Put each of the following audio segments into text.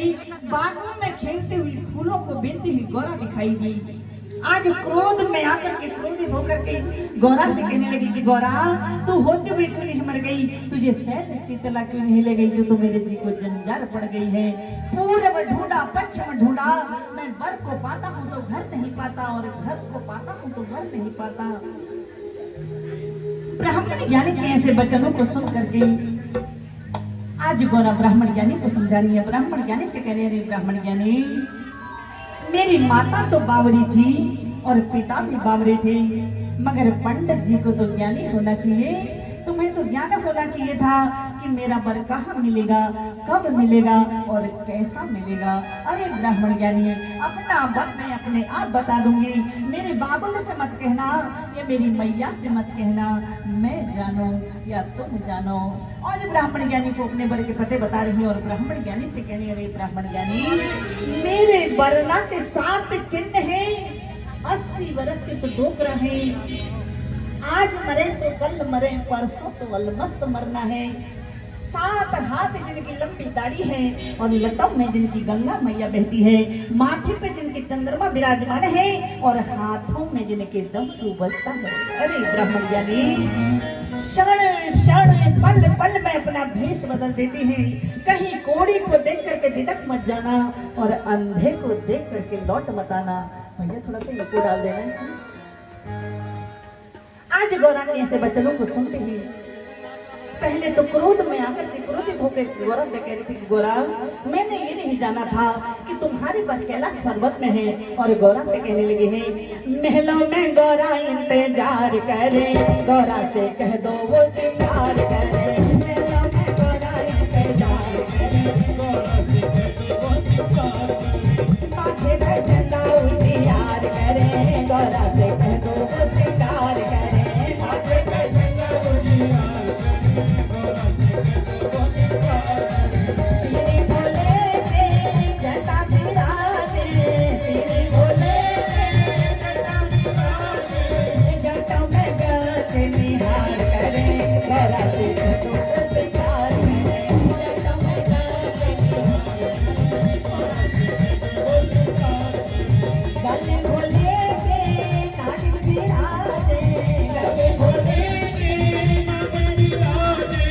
गई, बागों में खेलती हुई फूलों को बीनती हुई गौरा दिखाई दी। आज क्रोध में आकर के क्रोधित होकर के गौरा से कहने लगी कि गौरा तू होते हुए क्यों नहीं मर गई, तुझे शैल शीतला क्यों नहीं ले गई, जो तो मेरे जी को जंजार पड़ गई है। पूरब ढूंढा पश्चिम ढूंढा, मैं वर को पाता हूँ तो घर नहीं पाता, और घर को पाता हूँ तो वर नहीं पाता। ब्राह्मण ज्ञानी के ऐसे वचनों को सुन करके आज गौरा ब्राह्मण ज्ञानी को समझा रही है। ब्राह्मण ज्ञानी से कह रहे हैं, ब्राह्मण ज्ञानी मेरी माता तो बावरी थी और पिता भी बावरे थे, मगर पंडित जी को तो ज्ञानी होना चाहिए, तुम्हें तो ज्ञान होना चाहिए था कि मेरा वर कहाँ मिलेगा, कब मिलेगा और कैसा मिलेगा। अरे ब्राह्मण ज्ञानी अपना वर मैं अपने आप बता दूंगी, मेरे बाबुल से मत कहना या मेरी मैया से मत कहना, मैं जानो या तुम जानो। और ब्राह्मण ज्ञानी को अपने वर के पते बता रही है और ब्राह्मण ज्ञानी से कहने लगे, ब्राह्मण ज्ञानी मेरे वरना के 7 चिन्ह हैं, 80 वर्ष के तो डोकरा है, आज मरे सो कल मरे, परसों तो अलमस्त मरना है। 7 हाथ जिनकी लंबी दाढ़ी है और लटों में जिनकी गंगा मैया बहती है, माथे पे जिनके चंद्रमा विराजमान है और हाथों में जिनके डमरू बजता है। अरे ब्राह्मण ज्ञानी क्षण क्षण पल पल में अपना भेष बदल देती है, कहीं कोड़ी को देख करके बिदक मत जाना और अंधे को देख करके लौट मत आना। भैया थोड़ा सा लको डाल देना इसमें। आज गौरा के ऐसे वचनों को सुनते ही पहले तो क्रोध में आकर के क्रोधित होकर गौरा से कह रही थी कि गौरा मैंने ये नहीं जाना था कि तुम्हारे पर कैलाश पर्वत में है। और गौरा से कहने लगे हैं, महलों में गौरा इंतजार करे, गौरा से कह दो वो सिंगार करे, महलों में गौरा इंतजार करे, गौरा से कह दो वो सिंगार करे, माथे पे झंडा उजियार करे, गौरा से कह दो वो सिंगार करे, माथे पे झंडा उजियार करे, गौरा से कह दो वो सिंगार करे। श्री भोले से जटा विराजे, श्री भोले से जटा विराजे, जटों में गाते निहार करे, गौरा से कह दो वो सिंगार करे, जटों में गाते निहार करे, गौरा से कह दो वो सिंगार करे। गले भोले के नाग विराजे, गले भोले के नाग विराजे,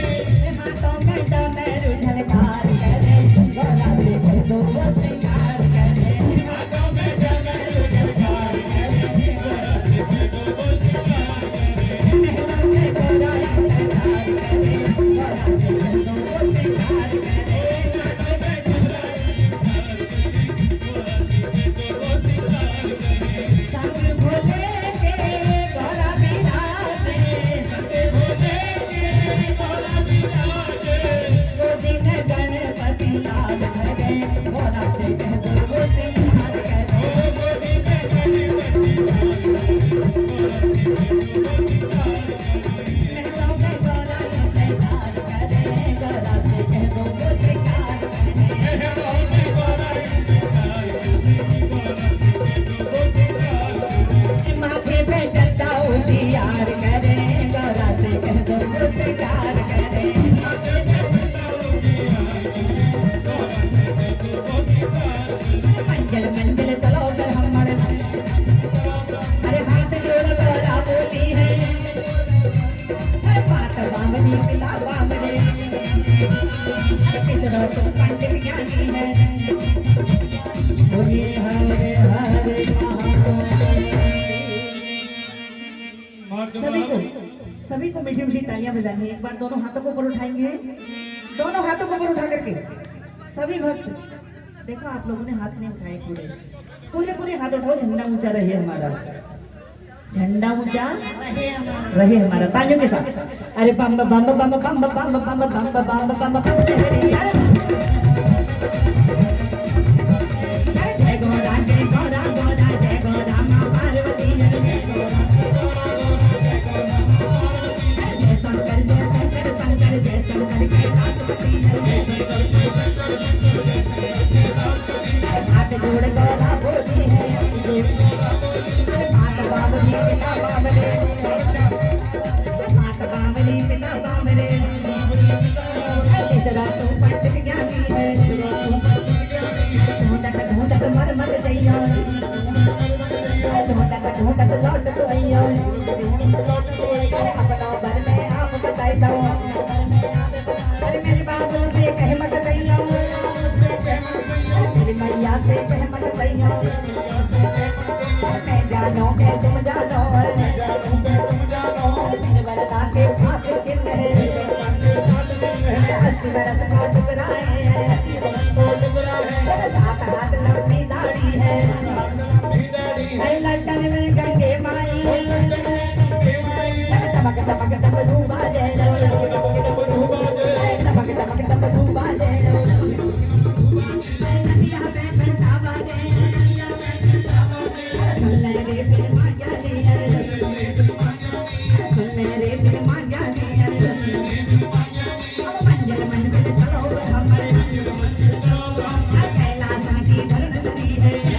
हाथों में डमरू झनकार करे, गौरा से कह दो वो सिंगार करे, हाथों में डमरू झनकार करे, गौरा से कह दो वो सिंगार करे, महलों में गौरा इंतजार करे, गौरा से कह दो वो सिंगार करे, महलों में गौरा इंतजार करे, गौरा से कह दो वो सिंगार करे। संग भोले के गौरा विराजे, संग भोले के गौरा विराजे, गोदी में गणपति लाल धरे, गौरा से कह दो वो सिंगार करे, गोदी में गणपति लाल धरे, गौरा से कह दो वो सिंगार करे। महलों में गौरा इंतजार करे, गौरा से कह दो वो सिंगार करे, महलों में गौरा इंतजार करे, गौरा से कह दो वो सिंगार करे। माथे पे झंडा उजियार करे, गौरा से कह दो वो सिंगार करे, माथे पे झंडा उजियार करे, गौरा से कह दो वो सिंगार करे। मंगल मंगल चलो कर हमारे, अरे हाथ जोड़ गौरा बोली है, अरे बात बामनी पिता बामने, अरे कितना तुम पंडित ज्ञानी है, बोलिए हरे हरे सभी को मीठी मीठी तालियां बजानी है। एक बार दोनों हाथों को ऊपर उठाएंगे, दोनों हाथों को ऊपर उठा करके सभी भक्त देखो, आप लोगों ने हाथ नहीं उठाए, पूरे पूरे पूरे हाथ उठाओ, झंडा ऊंचा रहे हमारा, झंडा ऊंचा रहे हमारा, तालियों के साथ। अरे बम बम बम बम बम बम बम बम बम बम बम, जय गौरा जय गौरा गौरा जय गौरा माँ पार्वती जय गौरा, जय शंकर जय शंकर शंकर जय शंकर कैलाशपति जय शंकर, हाथ जोड़ गौरा बोली है, हाथ बावली पिता बावले, हाथ बावली पिता बावले, तीसरा तू पंडित ज्ञानी है, से कहमत भैया मैं जानो के तुम जानो मेरे वरदा के साथ चिन्ह है 80 बरस का टुकड़ा है 7 हाथ लंबी दाढ़ी है लंदन में गंगे माई टमक टमक टम डूबा जय टमक टमक टम डूबा जय कैलाश की धरती है